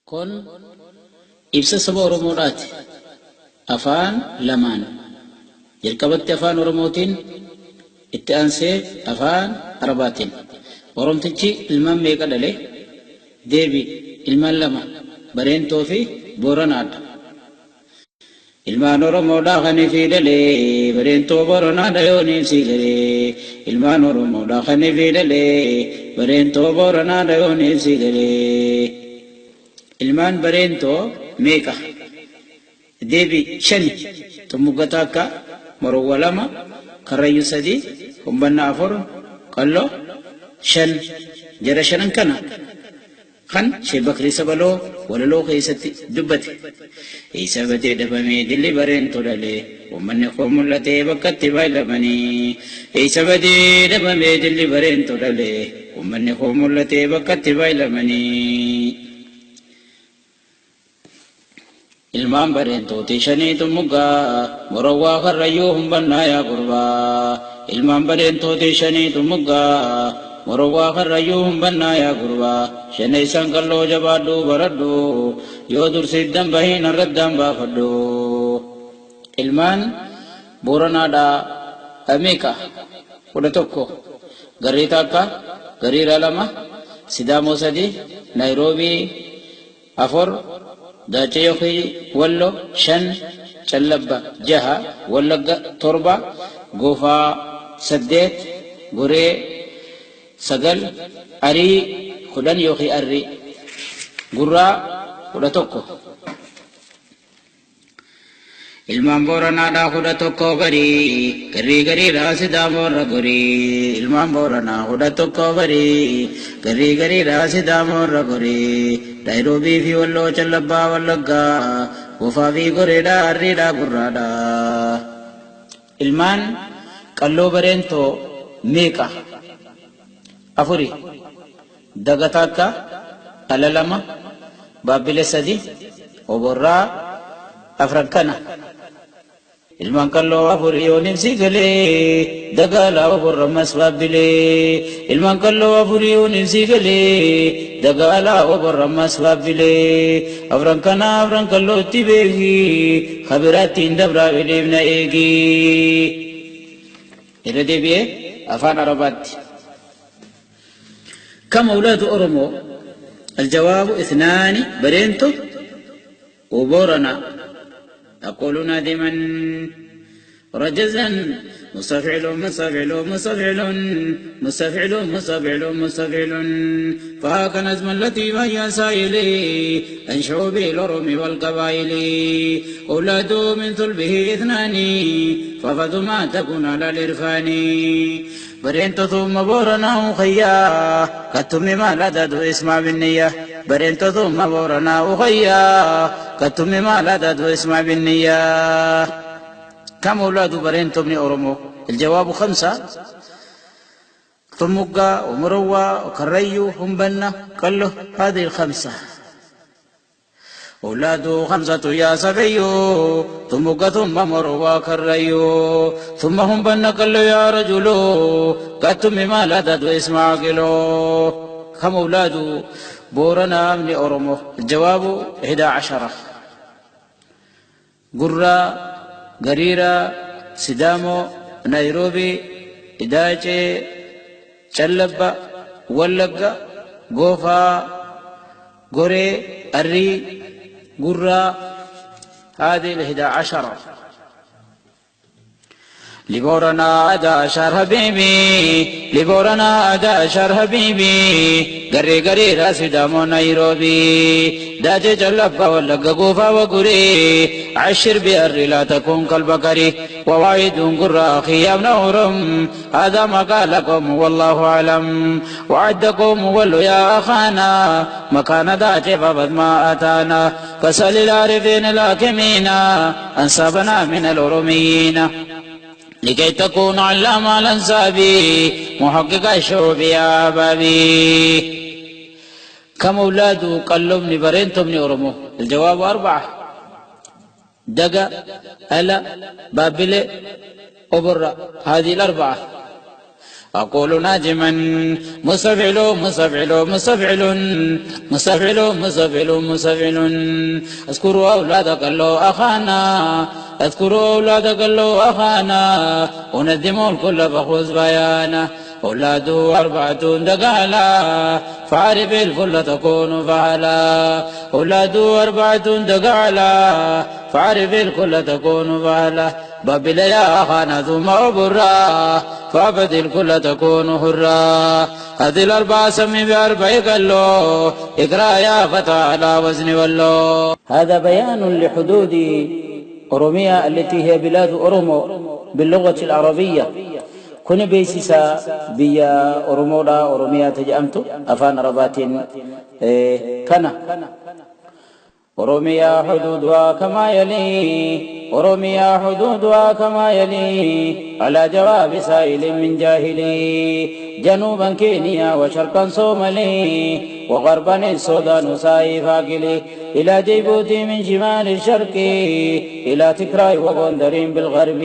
Kun ibsa saba Oromoodhaati. Afaan lamaan. Jalqabatti afaan Oromootiin, itti aansee afaan Arabaatiin. Oromtichi ilmaan meeqa dhale? Deebii ilmaan lama, Bareentoo fi Booranaadha. Ilmaan Oromoodhaa kan ifi dhalee, Bareentoo Booranaadha yooniin si galee. Ilmaan Oromoodhaa kan ifi dhalee, Bareentoo Booranaadha yooniin si galee. Ilmaan Bareentoo meeqa? Deebii shani. Tummuggata akka Morowwa lama, Karrayyuu sadii, Humbannaa afur, Qalloo shan. Jara shanan kana kan Sheek Bakrii Sabaloo walaloo keessatti dubbate. Isa batee dhabamee dilli Bareentoo dhalee, uummanni koo mul'atee bakkatti baay'amanii. Isa batee dhabamee dilli Bareentoo dhalee, uummanni koo mul'atee bakkatti baay'amanii. Ilmaan Bareentooti shaniitu muggaa, Morowwaa Karrayyuu Humbannaa yaa gurbaa. Ilmaan Bareentooti shaniitu muggaa, Morowwaa Karrayyuu Humbannaa yaa gurbaa. Shana isaan Qalloo jabaadhuu baradhu, yoo dursiiddan bahiin arraddaan baafadhu. Ilmaan Booranaadhaa meeqa? 11. Gariita akka Gariira 2, Sidaamoo 3, Naayiroobii 4, Daachee yookiin Walloo 5, Callabba 6, Wallagga 7, Goofaa 8, Goree 9, Arii 10 yookiin Arrii, Gurraa 11. Ilmaan Booranaadhaa 11 garii, gariidhaa Sidaamoorra gorii. Ilmaan Booranaa 11 garii, gariidhaa Sidaamoorra gorii. Naayiroobii fi Walloo Callabbaa Wallaggaa, Goofaa fi Goreedhaa Arriidhaa Gurraadhaa. Ilmaan Qalloo Bareentoo meeqa? 4. Dagata akka Ala 2, Baabbilee 3, Oborraa 4 kana. Ilmaan Qalloo 4 yooniin si galee, Dagaalaa Oborra mas Baabbilee. Ilmaan Qalloo 4 yooniin si galee, Dagaalaa Oborra mas Baabbilee. 4 kana 4 Qallootti beeki, Kabiraattiin dabraa deemna eegi. Irra deebi'ee afaan Arabaatti. كم أولاد أورمو؟ الجواب 2. برينتو وبورنا. أقول نادما رجزا مستفعل مستفعل مستفعل مستفعل مستفعل مستفعل. فهاك نزم التي وهي سائلي أنشأ به الأرم والقبائل. أولاد من ثلبه 2 ففد ما تكون على الإرفان. برينتو ثم بورنا وخيا كتم ما لا تدو اسمع بالنية. برينتو ثم بورنا وخيا كتم ما لا تدو اسمع بالنية. كم أولاد برينتو بن أورمو؟ الجواب 5. ثمقة ومروة وكريو همبنة قلو هذه 5. أولاد 5 يا سبيو، ثمقة ثم مروة كريو، ثم همبنة قلو يا رجلو، كتم ما لا تدو اسمع قلو. كم أولاد بورنا بن أورمو؟ الجواب 11. قرى Gariira, Sidaamoo, Naayiroobii, Daachee, Callabba, Wallagga, Goofaa, Goree, Arrii, Gurraa. هذه 11. لبورنا 11 حبيبي، لبورنا 11 حبيبي. قري قريرا سدامو نيروبي، داجي جلبا ولقا قوفا وقري. عشر بأري لا تكون كالبكري، وواعد قرى أخي يا ابن أورم. هذا ما قالكم والله أعلم، وعدكم ولو يا أخانا. مكان داجي فبد ما أتانا، فسل العارفين الحاكمين أنسابنا من الأرميين. لكي تكون علام الأنسابي محقق الشعوب يا بابي. كم أولاد قلوا بن برينتو بن أورمو؟ الجواب 4. دقا ألا بابلة أبرة، هذه 4. أقول ناجما مستفعل مستفعل مستفعل مستفعل مستفعل مستفعل اذكروا أولادك الله أخانا اذكروا أولادك الله أخانا أندم الكل فخذ بيانا أولاده 4 دقالا فعرف الكل تكون فعلا أولاده 4 دقالا فعرف الكل تكون فعلا بابل يا أخانا ثم عبرا فعبد الكل تكون حرا هذه ال4 سمي ب4 قلو اقرأ يا فتى على وزن ولو. هذا بيان لحدود أوروميا التي هي بلاد أورومو باللغة العربية. كن بيسيسا بيا أورومودا أوروميا تجأمتو أفان ربات كنا أوروميا حدودها كما يلي أوروميا حدودها كما يلي على جواب سائل من جاهلي جنوبا كينيا وشرقا صومالي وغربا السودان ساي فاقلي إلى جيبوتي من شمال الشرق إلى تكراي وغندرين بالغرب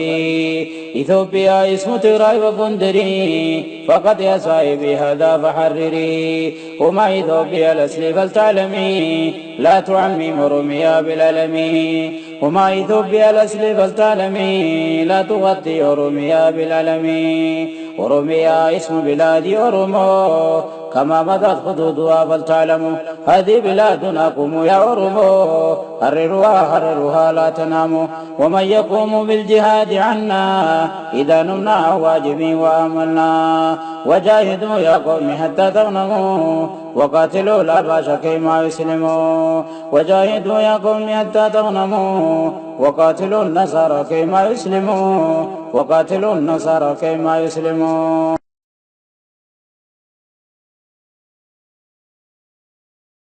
إثيوبيا اسم تكراي وغندرين فقط يا صاحبي هذا فحرري وما إثيوبيا الأسل فلتعلمي لا تعمم أوروميا بالعلمي وما إثيوبيا الأسل فلتعلمي لا تغطي أوروميا بالعلمي أوروميا اسم بلاد أورومو كما مضت حدودها فلتعلموا هذه بلادناكم يا أورومو حرروها لا تناموا ومن يقوم بالجهاد عنا إذا نمنع واجبي وأملنا وجاهدوا يا قوم حتى تغنموا وقاتلوا الأباش كيما يسلموا وجاهدوا يا قوم حتى تغنموا وقاتلوا النصارى كيما يسلموا وقاتلوا النصارى كيما يسلموا.